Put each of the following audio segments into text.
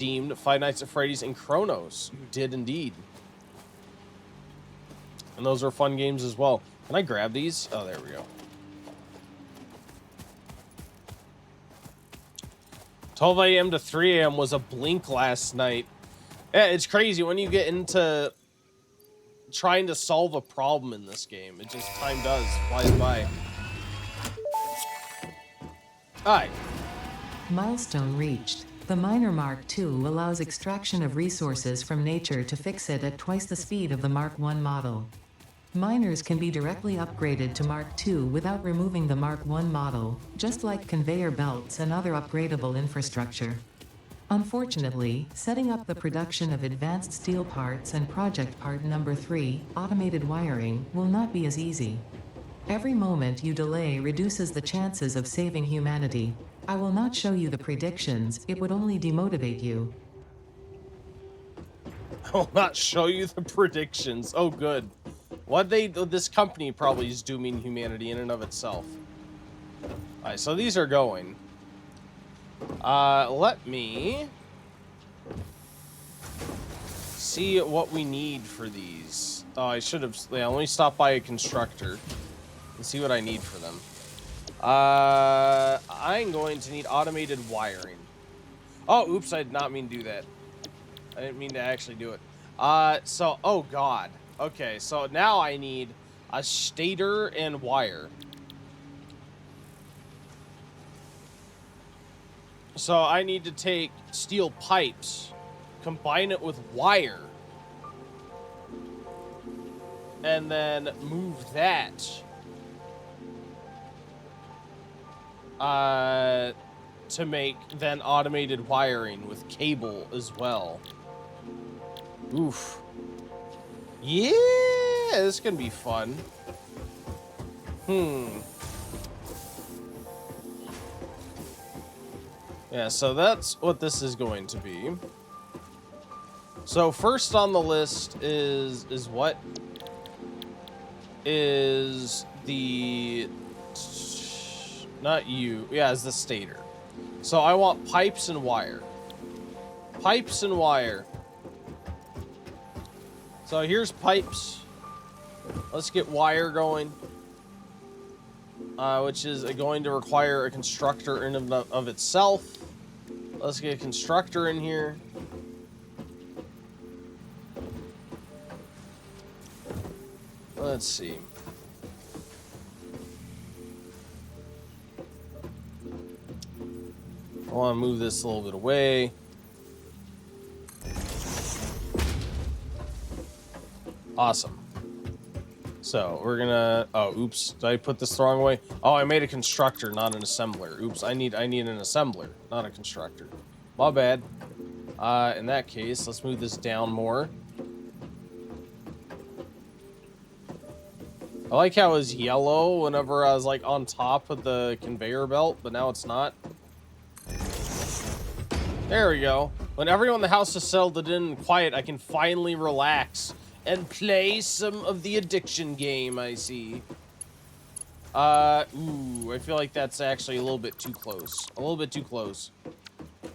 redeemed Five Nights at Freddy's and Chronos. You did indeed. And those are fun games as well. Can I grab these? Oh, there we go. 12 a.m. to 3 a.m. was a blink last night. Yeah, it's crazy when you get into trying to solve a problem in this game. It just, time does, flies by. Alright. Milestone reached. The Miner Mark II allows extraction of resources from nature to fix it at twice the speed of the Mark I model. Miners can be directly upgraded to Mark II without removing the Mark I model, just like conveyor belts and other upgradable infrastructure. Unfortunately, setting up the production of advanced steel parts and project part number 3, automated wiring, will not be as easy. Every moment you delay reduces the chances of saving humanity. I will not show you the predictions, it would only demotivate you. I will not show you the predictions. Oh, good. This company probably is dooming humanity in and of itself. Alright, so these are going. Let me see what we need for these. Oh, I should have, yeah, let me stop by a constructor and see what I need for them. I'm going to need automated wiring. Oh, oops, I did not mean to do that. I didn't mean to actually do it. Oh god. Okay, so now I need a stator and wire. So I need to take steel pipes, combine it with wire, and then move that to make then automated wiring with cable as well. Oof. Yeah, this is gonna be fun. Yeah, so that's what this is going to be. So first on the list is what? Is the... Not you. Yeah, is the stator. So I want pipes and wire. Pipes and wire. So here's pipes. Let's get wire going. Which is going to require a constructor in and of itself. Let's get a constructor in here. Let's see. I want to move this a little bit away. Awesome. So we're gonna, oh, oops, did I put this the wrong way? Oh, I made a constructor, not an assembler. Oops, I need an assembler, not a constructor. My bad. In that case, let's move this down more. I like how it was yellow whenever I was like on top of the conveyor belt, but now it's not. There we go. When everyone in the house is settled in and quiet, I can finally relax and play some of the addiction game, I see. Ooh, I feel like that's actually a little bit too close. A little bit too close.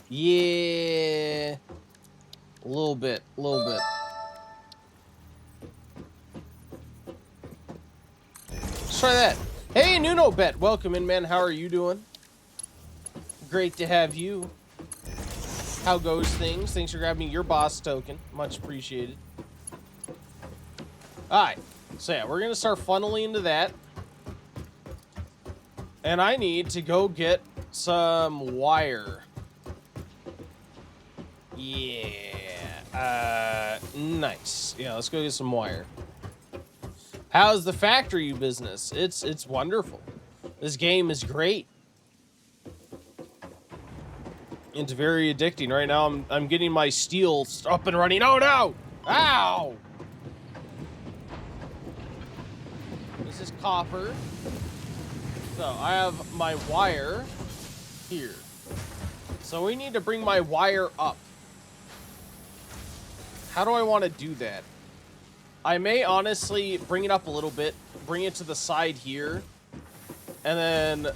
Yeah. A little bit, a little bit. Let's try that. Hey, NunoBet, welcome in, man. How are you doing? Great to have you. How goes things? Thanks for grabbing your boss token. Much appreciated. Alright, so yeah, we're gonna start funneling into that. And I need to go get some wire. Yeah, nice. Yeah, let's go get some wire. How's the factory business? It's wonderful. This game is great. It's very addicting. Right now, I'm getting my steel up and running. Oh no! Ow! This is copper. So I have my wire here. So we need to bring my wire up. How do I want to do that? I may honestly bring it up a little bit, bring it to the side here, and then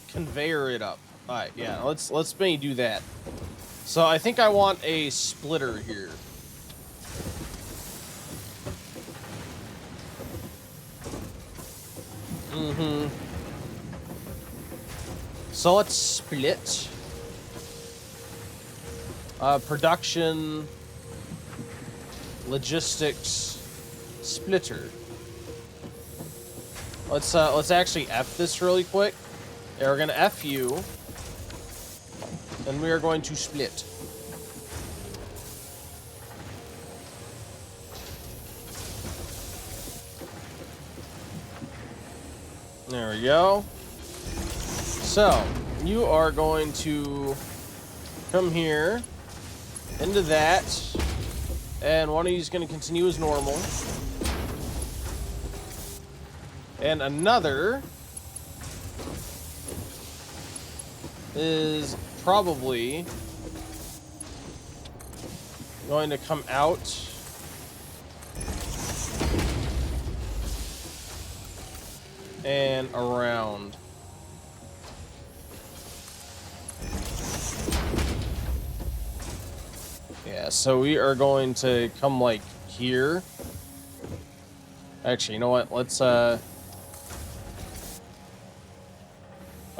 conveyor it up. All right, yeah, let's maybe do that. So I think I want a splitter here. Mm-hmm. So let's split. Production, logistics, splitter. Let's actually F this really quick. Yeah, we're gonna F you, and we are going to split. There we go. So you are going to come here into that, and one of you is going to continue as normal, and another is probably going to come out and around. Yeah, so we are going to come like here. Actually, you know what? Let's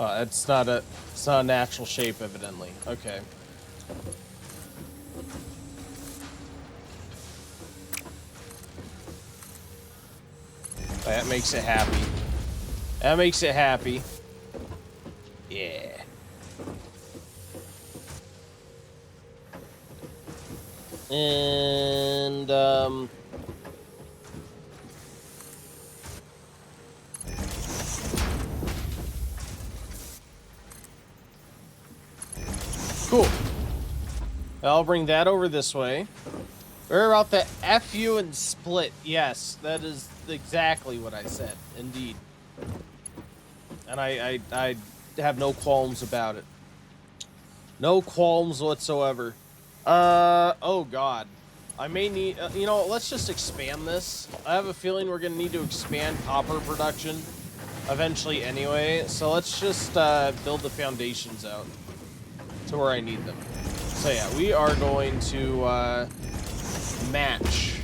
it's not a natural shape, evidently. Okay. That makes it happy. That makes it happy. Yeah. And cool. I'll bring that over this way. We're about to F you and split. Yes, that is exactly what I said. Indeed. And I have no qualms about it. No qualms whatsoever. Oh god. I may need, you know, let's just expand this. I have a feeling we're going to need to expand copper production eventually anyway. So let's just build the foundations out to where I need them. So yeah, we are going to match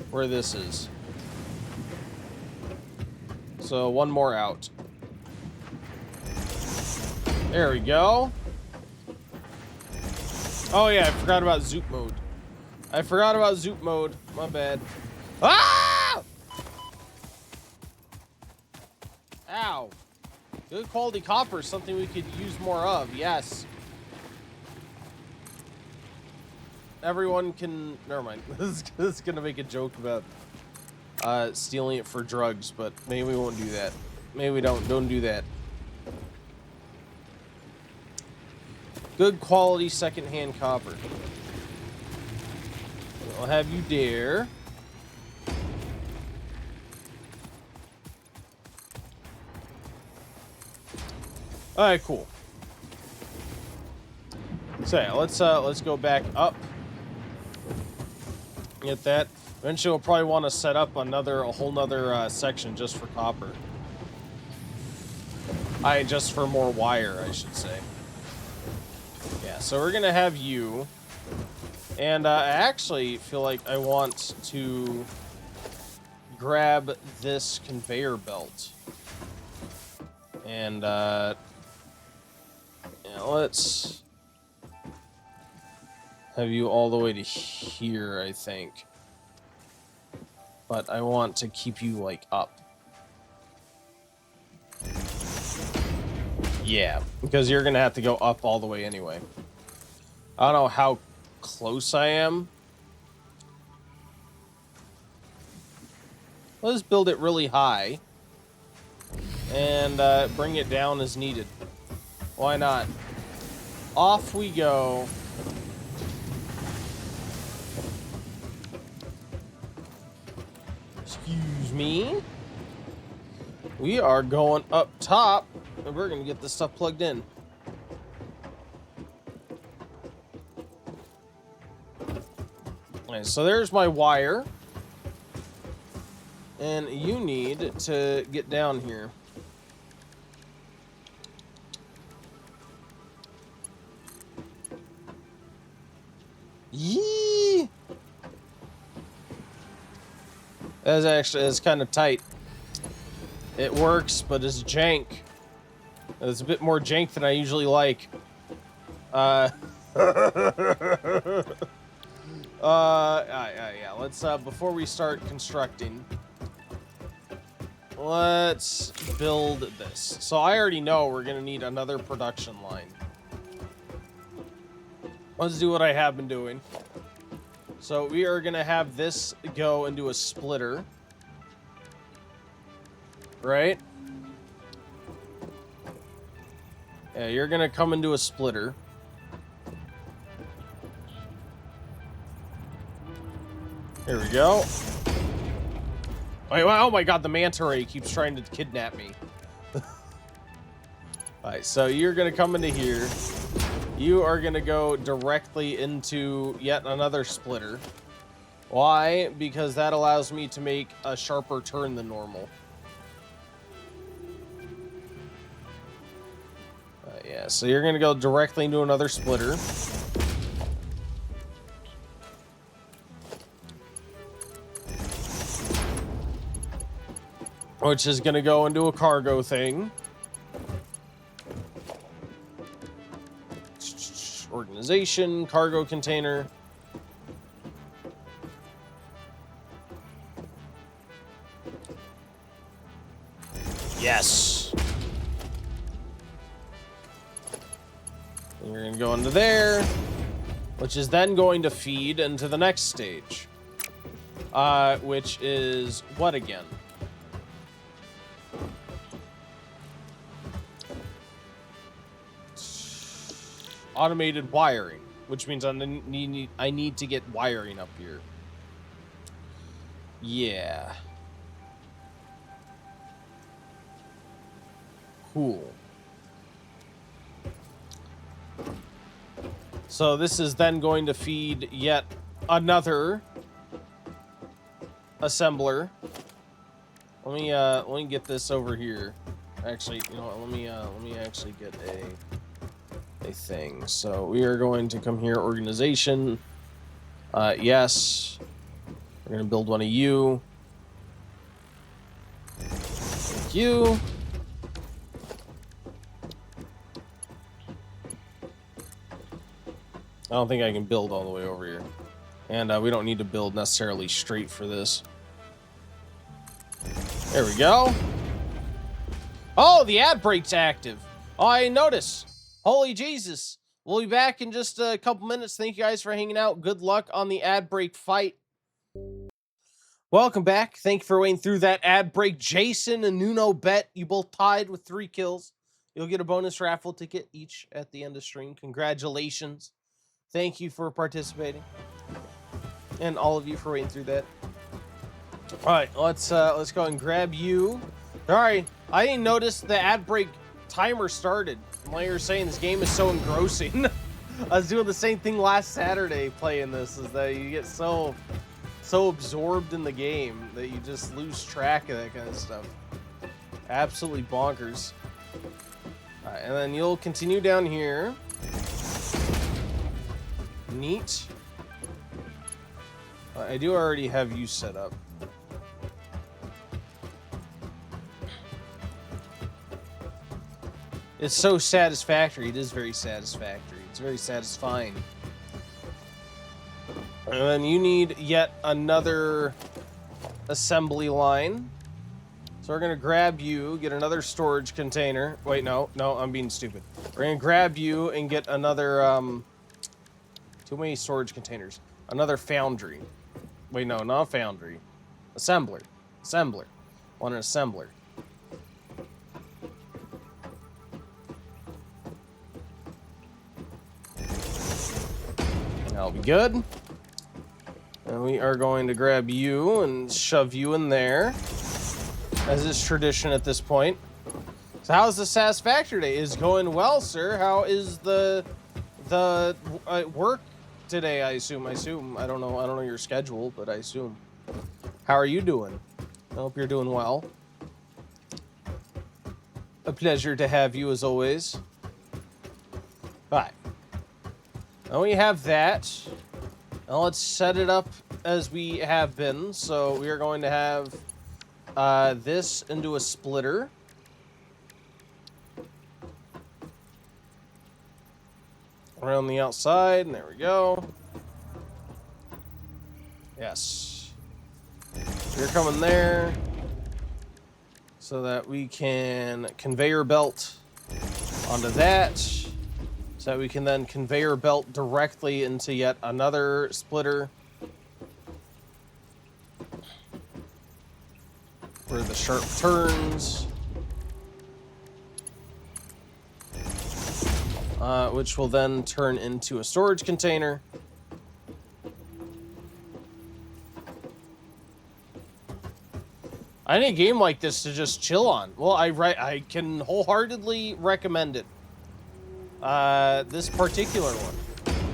where this is. So one more out. There we go. Oh yeah, I forgot about zoop mode. I forgot about zoop mode. My bad. Ah! Ow. Good quality copper is something we could use more of. Yes. Everyone can... Never mind. This is going to make a joke about stealing it for drugs, but maybe we won't do that. Maybe we don't. Don't do that. Good quality secondhand copper. I'll have you there. All right, cool. So yeah, let's go back up. Get that. Eventually, we'll probably want to set up a whole nother section just for copper. Just for more wire, I should say. Yeah, so we're gonna have you, and I actually feel like I want to grab this conveyor belt, and yeah, let's have you all the way to here, I think. But I want to keep you like up. Yeah, because you're gonna have to go up all the way anyway. I don't know how close I am. Let's build it really high. And bring it down as needed. Why not? Off we go. Excuse me. We are going up top, and we're going to get this stuff plugged in. Alright, so there's my wire. And you need to get down here. Yee! It's kind of tight. It works, but it's jank. It's a bit more jank than I usually like. Yeah. Let's before we start constructing, let's build this. So I already know we're gonna need another production line. Let's do what I have been doing. So we are gonna have this go into a splitter, right? Yeah, you're gonna come into a splitter. Here we go. Wait, oh my god, the manta ray keeps trying to kidnap me. Alright, so you're gonna come into here. You are gonna go directly into yet another splitter. Why? Because that allows me to make a sharper turn than normal. Yeah, so you're gonna go directly into another splitter. Which is gonna go into a cargo thing. Organization, cargo container. Yes. And you're gonna go into there, which is then going to feed into the next stage. Which is what again? Automated wiring, which means I need to get wiring up here. Yeah. Cool. So this is then going to feed yet another assembler. Let me get this over here. Actually, you know what, let me actually get a thing. So we are going to come here, organization. Yes. We're gonna build one of you. Thank you. I don't think I can build all the way over here. And we don't need to build necessarily straight for this. There we go. Oh, the ad break's active. Oh, I didn't notice. Holy Jesus. We'll be back in just a couple minutes. Thank you guys for hanging out. Good luck on the ad break fight. Welcome back. Thank you for waiting through that ad break. Jason and Nuno bet. You both tied with 3 kills. You'll get a bonus raffle ticket each at the end of stream. Congratulations. Thank you for participating. And all of you for waiting through that. All right, let's go and grab you. All right, I didn't notice the ad break timer started. While you were saying this game is so engrossing. I was doing the same thing last Saturday playing this, is that you get so absorbed in the game that you just lose track of that kind of stuff. Absolutely bonkers. All right, and then you'll continue down here. Neat. I do already have you set up. It's so satisfactory. It is very satisfactory. It's very satisfying. And then you need yet another assembly line. So we're going to grab you, get another storage container. Wait, no, I'm being stupid. We're going to grab you and get another, too many storage containers. Another foundry. Wait, no, not a foundry. Assembler. Assembler. Want an assembler. That'll be good. And we are going to grab you and shove you in there, as is tradition at this point. So how's the Satisfactory day? Is going well, sir. How is the work today? I assume. I don't know your schedule, but I assume. How are you doing? I hope you're doing well. A pleasure to have you as always. All right. Now we have that. Now let's set it up as we have been. So we are going to have this into a splitter. Around the outside, and there we go. Yes. You're coming there so that we can conveyor belt onto that, so that we can then conveyor belt directly into yet another splitter where the sharp turns, which will then turn into a storage container. I need a game like this to just chill on. Well, I can wholeheartedly recommend it. This particular one.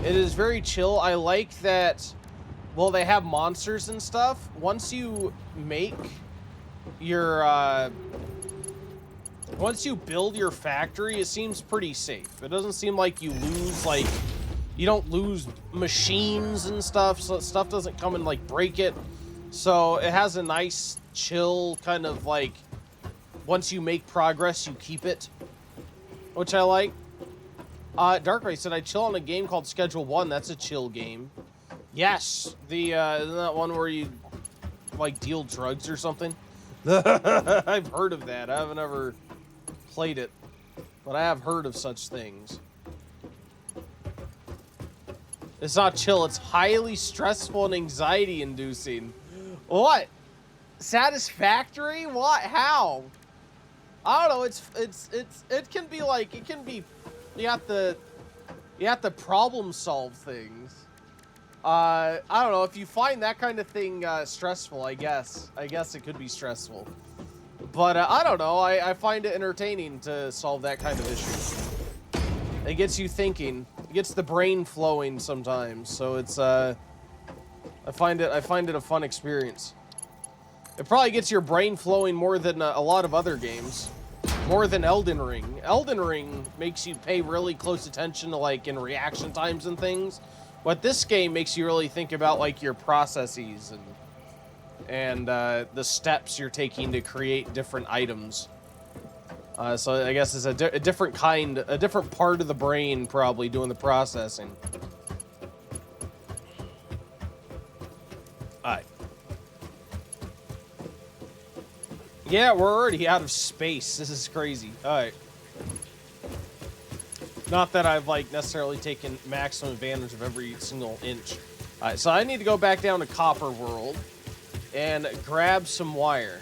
It is very chill. I like that, well, they have monsters and stuff. Once you make your, once you build your factory, it seems pretty safe. It doesn't seem like you lose, like, you don't lose machines and stuff, so stuff doesn't come and, like, break it. So it has a nice, chill kind of, like, once you make progress, you keep it, which I like. Darkray said, I chill on a game called Schedule 1. That's a chill game. Yes, the, isn't that one where you, like, deal drugs or something? I've heard of that. I haven't ever played it, but I have heard of such things. It's not chill. It's highly stressful and anxiety-inducing. What? Satisfactory? What? How? I don't know. It can be like, it can be, you have to problem solve things. I don't know, if you find that kind of thing stressful, I guess it could be stressful. But I don't know, I find it entertaining to solve that kind of issue. It gets you thinking, it gets the brain flowing sometimes. So it's I find it a fun experience. It probably gets your brain flowing more than a lot of other games. More than Elden Ring. Elden Ring makes you pay really close attention to, like, in reaction times and things. But this game makes you really think about, like, your processes and the steps you're taking to create different items. So I guess it's a different kind, a different part of the brain probably doing the processing. Alright. Yeah, we're already out of space. This is crazy. Alright. Not that I've, like, necessarily taken maximum advantage of every single inch. Alright, so I need to go back down to Copper World and grab some wire.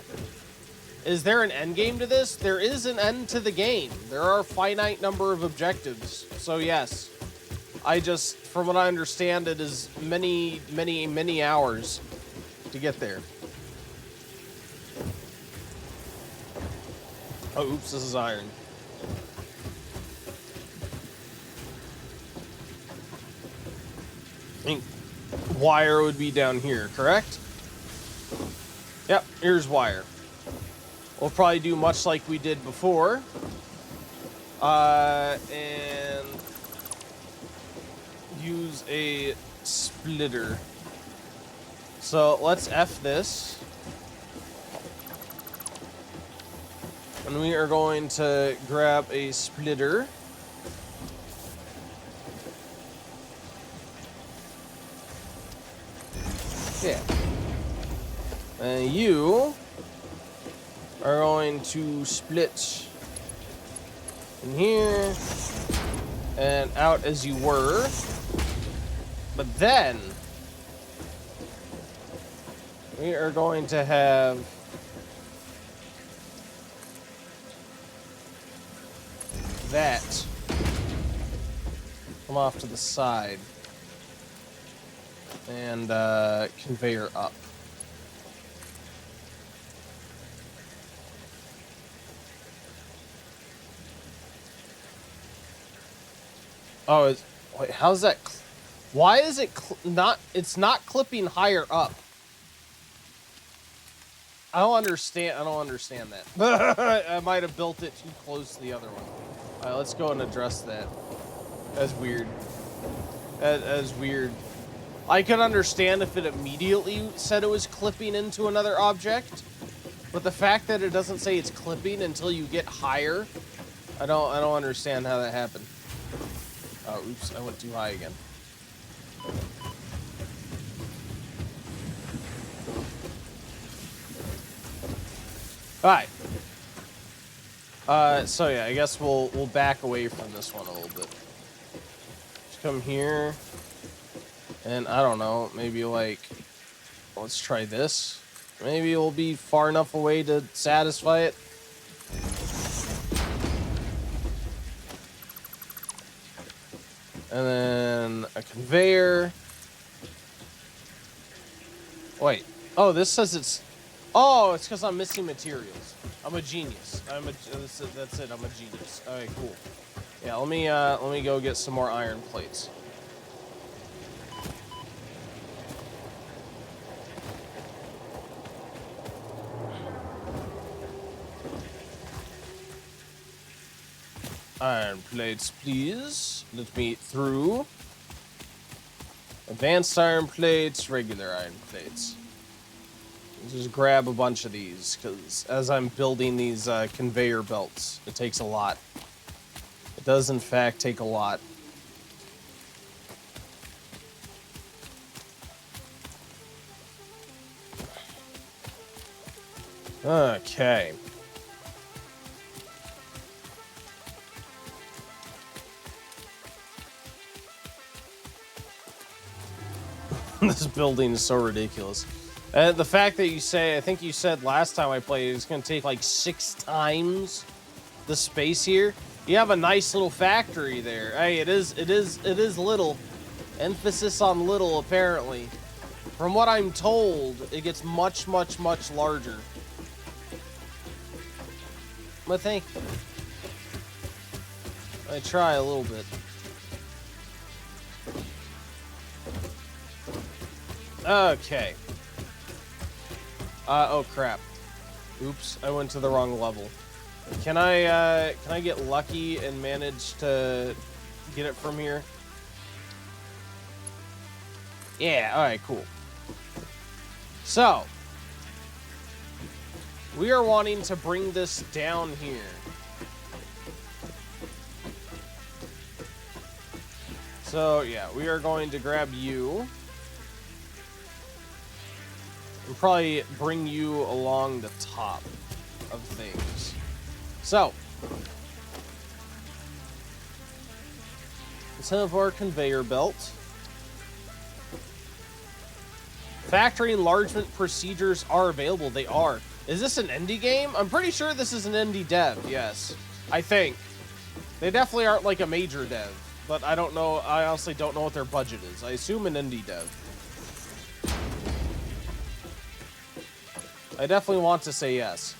Is there an end game to this? There is an end to the game. There are a finite number of objectives. So yes, I just, from what I understand, it is many, many, many hours to get there. Oh, oops, this is iron. I think wire would be down here, correct? Yep, here's wire. We'll probably do much like we did before. And use a splitter. So let's F this. And we are going to grab a splitter. Yeah. And you are going to split in here and out as you were. But then we are going to have that come off to the side and conveyor up. Oh, wait, how's that? Why is it not? It's not clipping higher up. I don't understand. I don't understand that. I might have built it too close to the other one. All right, let's go and address that. That's weird. That is weird. I could understand if it immediately said it was clipping into another object, but the fact that it doesn't say it's clipping until you get higher, I don't understand how that happened. Oh, oops, I went too high again. Alright. So yeah, I guess we'll back away from this one a little bit. Just come here. And I don't know, maybe like, let's try this. Maybe we'll be far enough away to satisfy it. And then a conveyor. Wait. Oh, this says it's... Oh, it's because I'm missing materials. I'm a genius. That's it. I'm a genius. Okay, cool. Yeah, let me go get some more iron plates. Iron plates, please. Let me eat through. Advanced iron plates, regular iron plates. Just grab a bunch of these, because as I'm building these conveyor belts, it takes a lot. It does, in fact, take a lot. Okay. This building is so ridiculous. The fact that you say, I think you said last time I played, it's going to take like 6 times the space here. You have a nice little factory there. Hey, it is little. Emphasis on little, apparently. From what I'm told, it gets much, much, much larger. But thank you. I try a little bit. Okay. Oh crap. Oops, I went to the wrong level. Can I get lucky and manage to get it from here? Yeah, alright, cool. So, we are wanting to bring this down here. So, yeah, we are going to grab you. And probably bring you along the top of things. So, let's have our conveyor belt. Factory enlargement procedures are available. They are. Is this an indie game? I'm pretty sure this is an indie dev. Yes, I think. They definitely aren't like a major dev, but I don't know. I honestly don't know what their budget is. I assume an indie dev. I definitely want to say yes.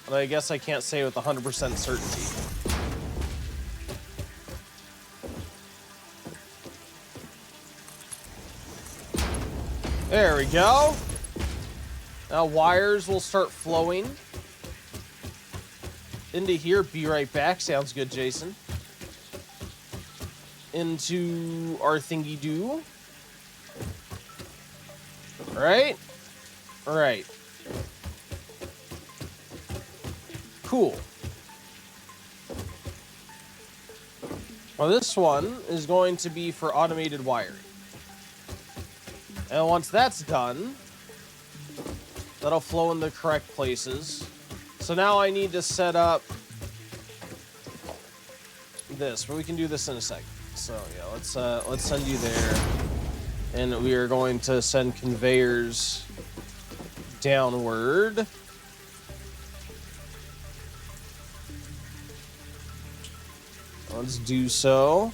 But I guess I can't say with 100% certainty. There we go. Now wires will start flowing into here. Be right back. Sounds good, Jason. Into our thingy-doo. Right? Right. Cool. Well, this one is going to be for automated wiring. And once that's done, that'll flow in the correct places. So now I need to set up this, but we can do this in a second. So yeah, let's send you there. And we are going to send conveyors downward. Let's do so.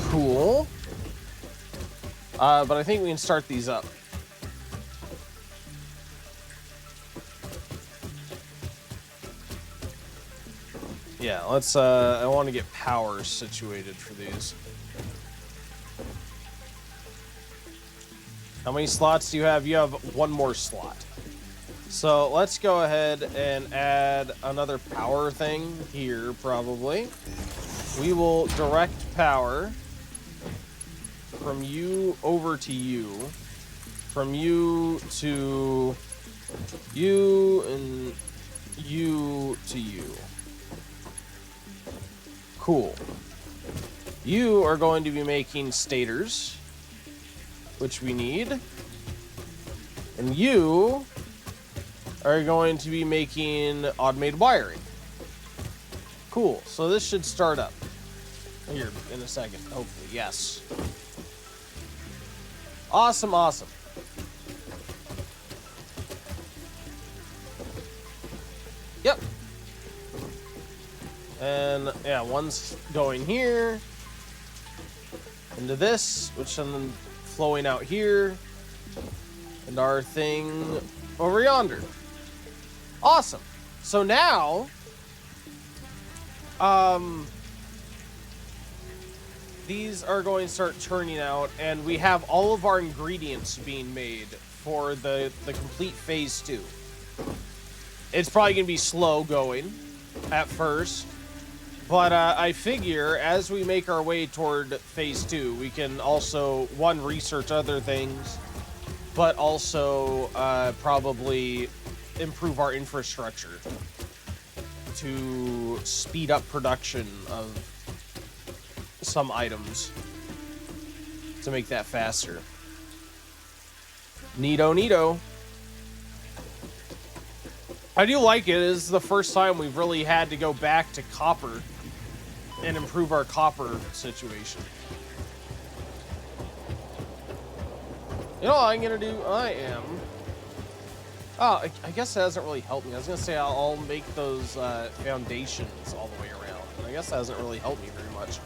Cool. But I think we can start these up. Yeah, let's, I want to get power situated for these. How many slots do you have? You have one more slot. So let's go ahead and add another power thing here, probably. We will direct power from you over to you, from you to you, and you to you. Cool. You are going to be making stators, which we need. And you are going to be making automated wiring. Cool. So this should start up here in a second, hopefully. Yes. Awesome, awesome. Yep. And yeah, one's going here into this, which then flowing out here, and our thing over yonder. Awesome. So now, these are going to start churning out, and we have all of our ingredients being made for the complete phase 2. It's probably going to be slow going at first, but I figure as we make our way toward phase 2, we can also, one, research other things, but also probably improve our infrastructure to speed up production of some items to make that faster. Neato, neato. I do like it. It is the first time we've really had to go back to copper and improve our copper situation. You know what I'm gonna do? Oh, I guess it hasn't really helped me. I was gonna say I'll make those foundations all the way around. I guess that hasn't really helped me very much.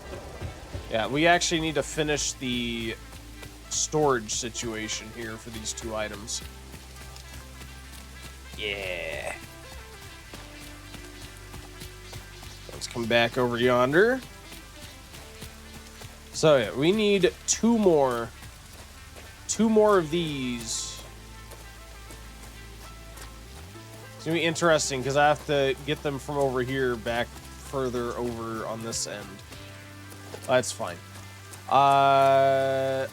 Yeah, we actually need to finish the storage situation here for these 2 items. Yeah. Let's come back over yonder. So yeah, we need 2 more of these. It's gonna be interesting because I have to get them from over here back further over on this end. That's fine.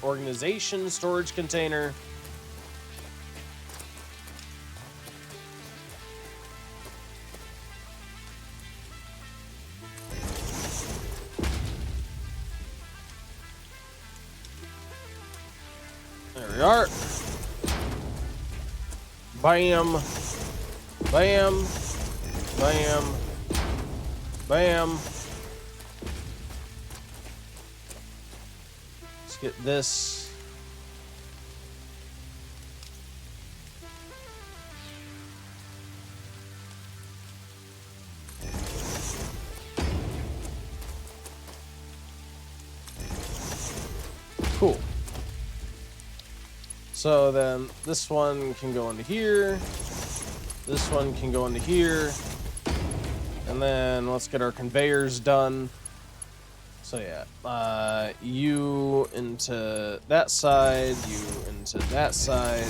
Organization, storage container. There we are. Bam. Bam. Bam. Bam. Let's get this. Cool. So then this one can go into here. This one can go into here. And then let's get our conveyors done. So yeah, you into that side, you into that side.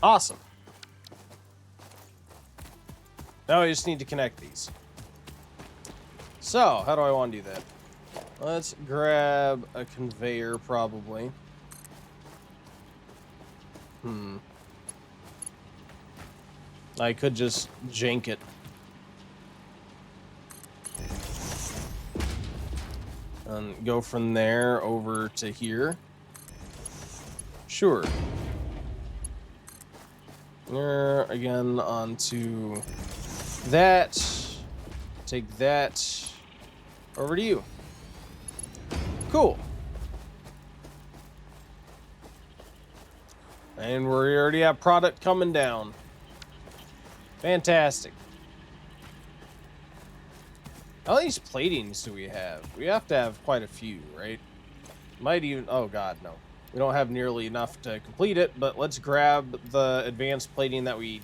Awesome. Now I just need to connect these. So, how do I want to do that? Let's grab a conveyor, probably. I could just jank it. And go from there over to here. Sure. There, again, onto that. Take that over to you. Cool. And we already have product coming down. Fantastic. How many platings do we have? We have to have quite a few, right? Might even... Oh, God, no. We don't have nearly enough to complete it, but let's grab the advanced plating that we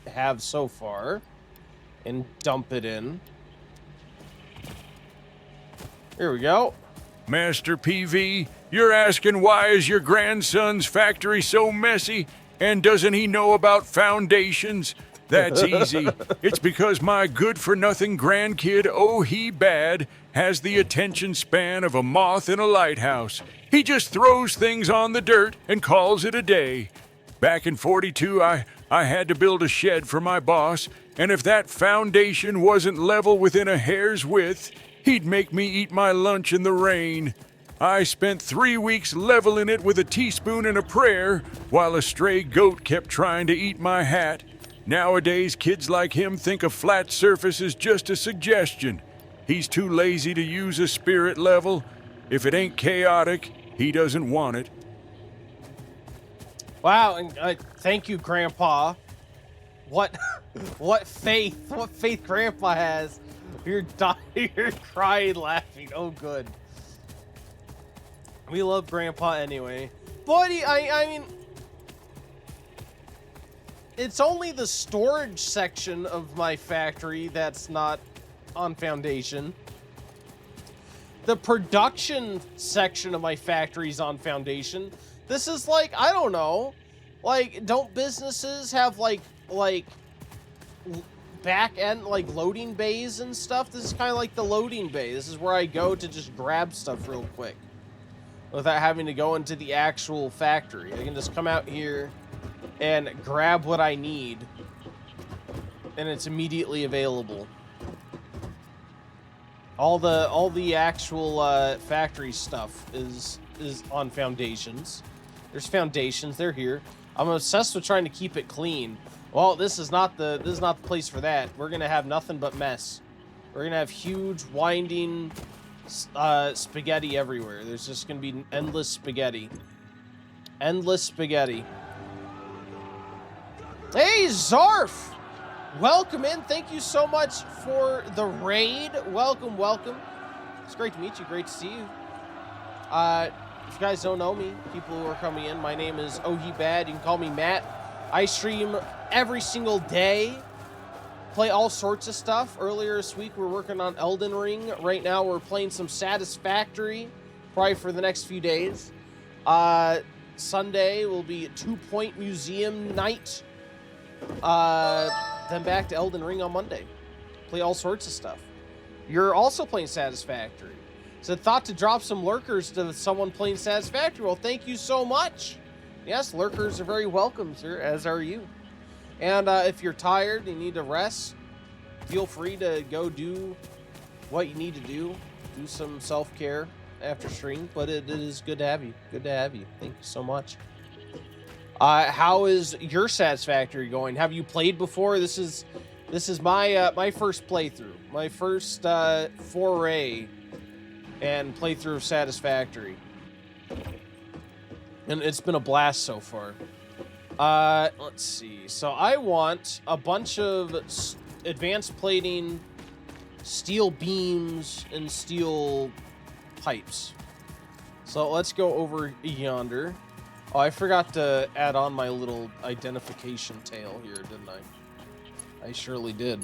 have so far and dump it in. Here we go. Master PV, you're asking why is your grandson's factory so messy, and doesn't he know about foundations? That's easy. It's because my good-for-nothing grandkid, oh he bad, has the attention span of a moth in a lighthouse. He just throws things on the dirt and calls it a day. Back in 42, I had to build a shed for my boss, and if that foundation wasn't level within a hair's width, he'd make me eat my lunch in the rain. I spent 3 weeks leveling it with a teaspoon and a prayer, while a stray goat kept trying to eat my hat. Nowadays, kids like him think a flat surface is just a suggestion. He's too lazy to use a spirit level. If it ain't chaotic, he doesn't want it. Wow, and thank you, Grandpa. What faith Grandpa has. You're dying, you're crying, laughing. Oh, good. We love Grandpa anyway. Buddy, I mean, it's only the storage section of my factory that's not on Foundation. The production section of my factory's on Foundation. This is like, I don't know, like, don't businesses have like back end, like, loading bays and stuff? This is kind of like the loading bay. This is where I go to just grab stuff real quick without having to go into the actual factory. I can just come out here and grab what I need, and it's immediately available. All the actual factory stuff is on Foundations. There's Foundations, they're here. I'm obsessed with trying to keep it clean. Well, this is not the place for that. We're gonna have nothing but mess. We're gonna have huge winding spaghetti everywhere. There's just gonna be endless spaghetti. Endless spaghetti. Hey, Zarf! Welcome in. Thank you so much for the raid. Welcome, welcome. It's great to meet you. Great to see you. If you guys don't know me, people who are coming in, my name is Ohi Bad. You can call me Matt. I stream every single day. Play all sorts of stuff. Earlier this week, we're working on Elden Ring. Right now, we're playing some Satisfactory, probably for the next few days. Sunday will be 2 Point Museum night. Then back to Elden Ring on Monday. Play all sorts of stuff. You're also playing Satisfactory. So thought to drop some lurkers to someone playing Satisfactory. Well, thank you so much. Yes, lurkers are very welcome, sir, as are you. And if you're tired and you need to rest, feel free to go do what you need to do. Do some self-care after stream, but it is good to have you. Good to have you. Thank you so much. How is your Satisfactory going? Have you played before? This is my my first playthrough, my first foray and playthrough of Satisfactory, and it's been a blast so far. Let's see. So I want a bunch of advanced plating, steel beams, and steel pipes. So let's go over yonder. Oh, I forgot to add on my little identification tail here, didn't I? I surely did.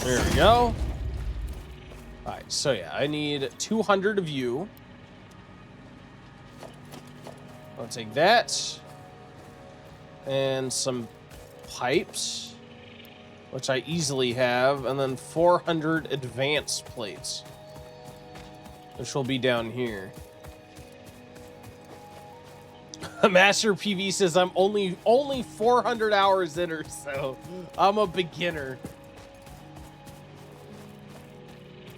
There we go. Alright, so yeah, I need 200 of you. I'll take that. And some pipes, which I easily have, and then 400 advanced plates, which will be down here. Master PV says I'm only 400 hours in or so. I'm a beginner.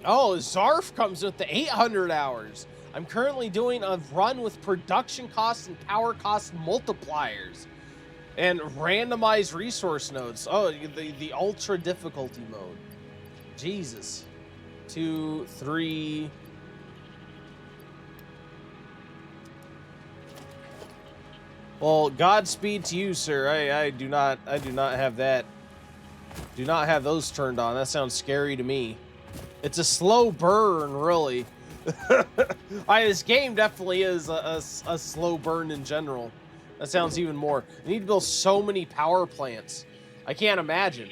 Oh, Zarf comes with the 800 hours. I'm currently doing a run with production costs and power cost multipliers and randomized resource nodes. Oh, the ultra difficulty mode. Jesus. 2, 3. Well, Godspeed to you, sir. I do not have that. Do not have those turned on. That sounds scary to me. It's a slow burn, really. This game definitely is a slow burn in general. That sounds even more. I need to build so many power plants. I can't imagine.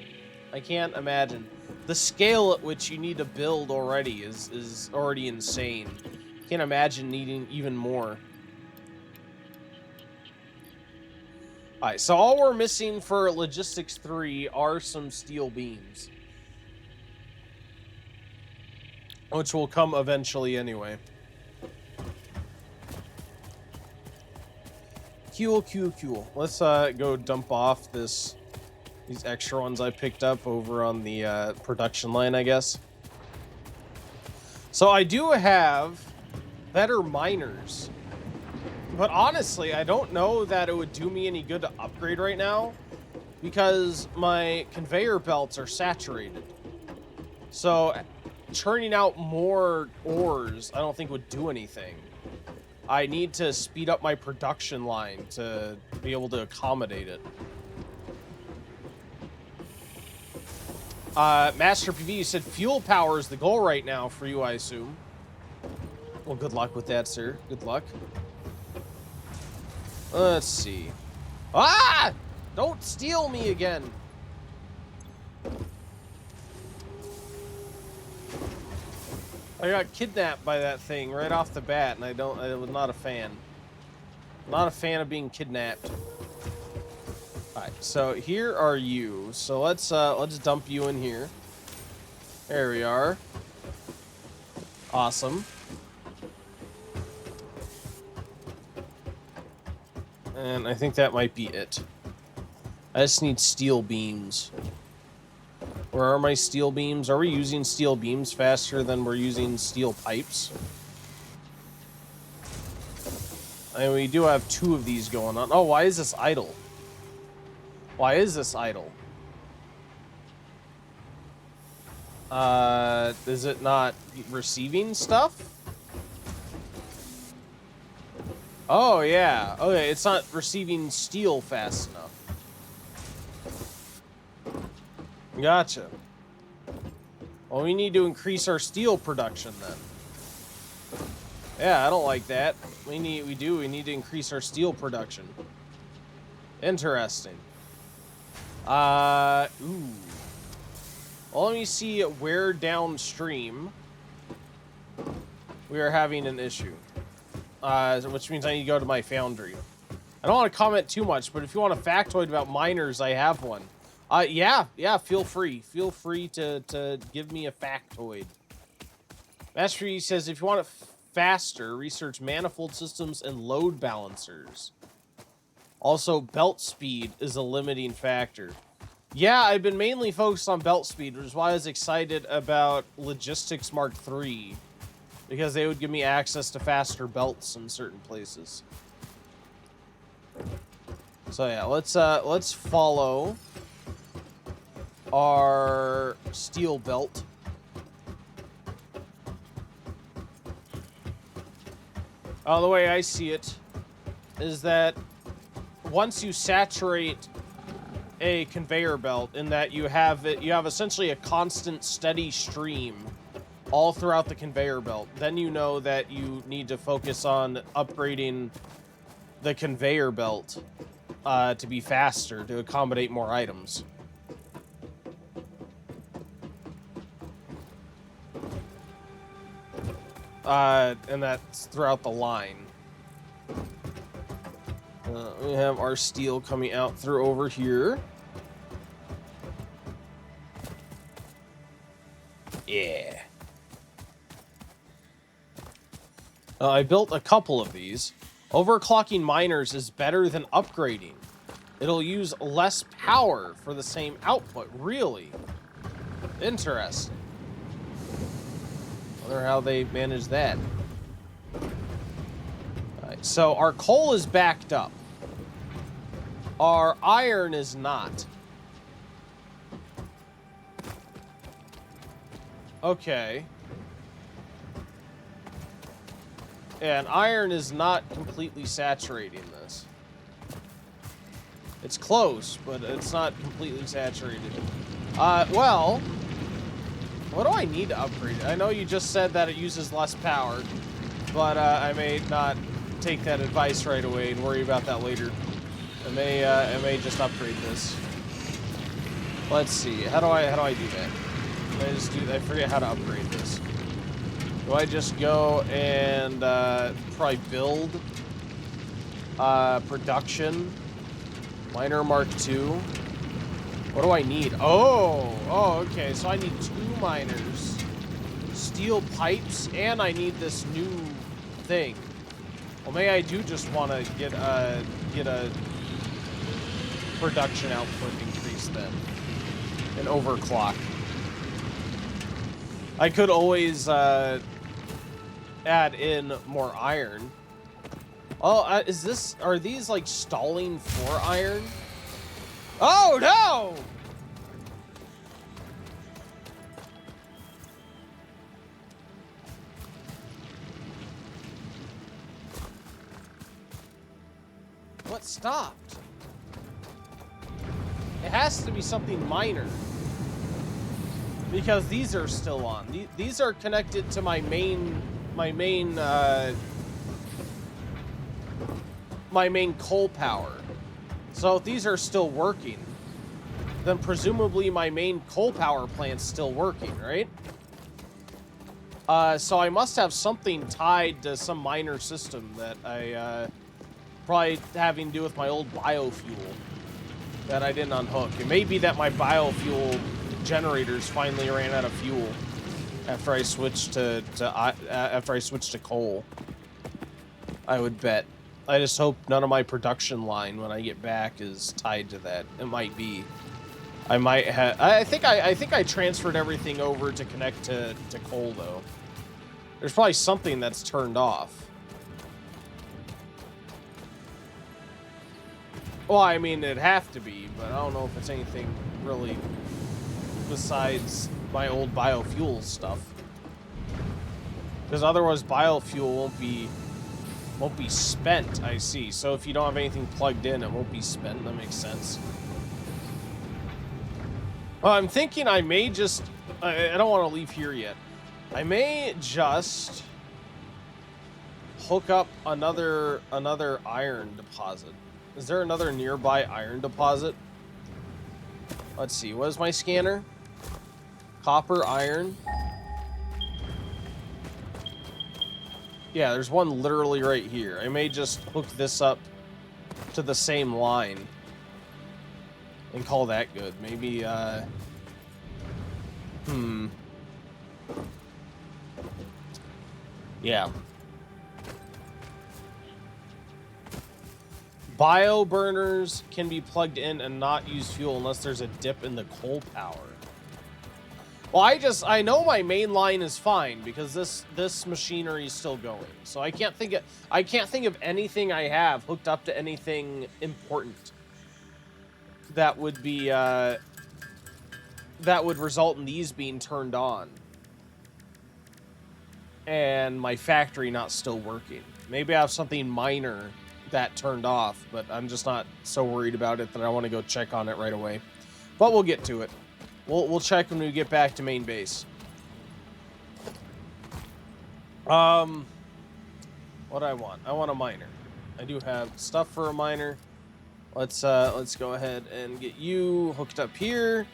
I can't imagine. The scale at which you need to build already is already insane. Can't imagine needing even more. Alright, so all we're missing for Logistics 3 are some steel beams. Which will come eventually anyway. Cool. Let's go dump off these extra ones I picked up over on the production line, I guess. So I do have better miners. But honestly, I don't know that it would do me any good to upgrade right now because my conveyor belts are saturated. So churning out more ores I don't think would do anything. I need to speed up my production line to be able to accommodate it. Master PV, you said fuel power is the goal right now for you, I assume. Well, good luck with that, sir. Good luck. Let's see. Ah! Don't steal me again. I got kidnapped by that thing right off the bat, and I was not a fan. Not a fan of being kidnapped. Alright, so here are you. So let's dump you in here. There we are. Awesome. And I think that might be it. I just need steel beams. Where are my steel beams? Are we using steel beams faster than we're using steel pipes? And we do have 2 of these going on. Oh, why is this idle? Why is this idle? Is it not receiving stuff? Oh, yeah. Okay, it's not receiving steel fast enough. Gotcha. Well, we need to increase our steel production then. Yeah, I don't like that. We need to increase our steel production. Interesting. Ooh. Well, let me see where downstream we are having an issue. Which means I need to go to my foundry. I don't want to comment too much, but if you want a factoid about miners, I have one. Yeah, feel free. Feel free to give me a factoid. Master E says, if you want it faster, research manifold systems and load balancers. Also, belt speed is a limiting factor. Yeah, I've been mainly focused on belt speed, which is why I was excited about Logistics Mark III. Because they would give me access to faster belts in certain places. So yeah, let's follow our steel belt. The way I see it is that once you saturate a conveyor belt, in that you have essentially a constant steady stream all throughout the conveyor belt, then you know that you need to focus on upgrading the conveyor belt to be faster, to accommodate more items. And that's throughout the line. We have our steel coming out through over here. Yeah. I built a couple of these. Overclocking miners is better than upgrading. It'll use less power for the same output. Really? Interesting. Wonder how they manage that. Alright, so our coal is backed up. Our iron is not. Okay. And iron is not completely saturating this. It's close, but it's not completely saturated. Well, what do I need to upgrade it? I know you just said that it uses less power, but I may not take that advice right away and worry about that later. I may just upgrade this. Let's see. How do I do that? I just do. I forget how to upgrade this. Do I just go and probably build production miner Mark II? What do I need? Oh, okay. So I need 2 miners, steel pipes, and I need this new thing. Well, maybe I do just want to get a production output increase then, and overclock. I could always add in more iron. Oh, are these like stalling for iron? Oh no! What stopped? It has to be something minor. Because these are still on. These are connected to my main coal power. So if these are still working, then presumably my main coal power plant's still working, right? So I must have something tied to some minor system that I probably having to do with my old biofuel that I didn't unhook. It may be that my biofuel generators finally ran out of fuel after I switched to coal. I would bet. I just hope none of my production line when I get back is tied to that. It might be. I might have. I think I transferred everything over to connect to coal though. There's probably something that's turned off. Well, I mean, it'd have to be, but I don't know if it's anything really besides my old biofuel stuff. Because otherwise biofuel won't be spent, I see. So if you don't have anything plugged in, it won't be spent. That makes sense. Well, I'm thinking I may just... I don't want to leave here yet. I may just hook up another iron deposit. Is there another nearby iron deposit? Let's see. What is my scanner? Copper, iron. Yeah, there's one literally right here. I may just hook this up to the same line and call that good. Maybe, yeah. Bio burners can be plugged in and not use fuel unless there's a dip in the coal power. Well, I know my main line is fine because this machinery is still going. So I can't think of anything I have hooked up to anything important that would be that would result in these being turned on and my factory not still working. Maybe I have something minor that turned off, but I'm just not so worried about it that I want to go check on it right away. But we'll get to it. We'll check when we get back to main base. What do I want? I want a miner. I do have stuff for a miner. Let's go ahead and get you hooked up here.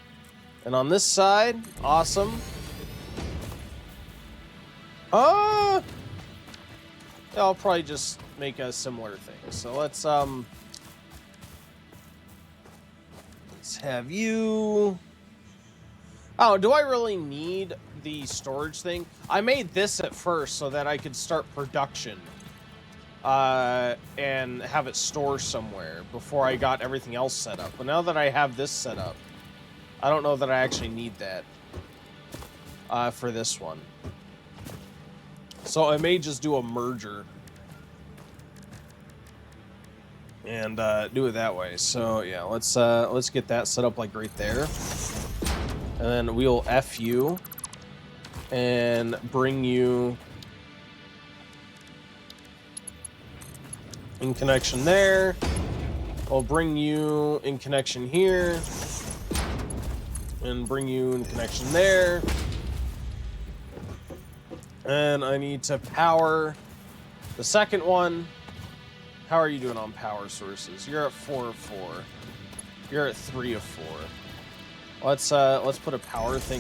And on this side, awesome. Yeah, I'll probably just make a similar thing. So let's have you. Oh, do I really need the storage thing? I made this at first so that I could start production and have it store somewhere before I got everything else set up. But now that I have this set up, I don't know that I actually need that for this one. So I may just do a merger and do it that way. So yeah, let's get that set up like right there. And then we'll F you and bring you in connection there. I'll bring you in connection here and bring you in connection there. And I need to power the second one. How are you doing on power sources? You're at 4 of 4. You're at 3 of 4. Let's put a power thing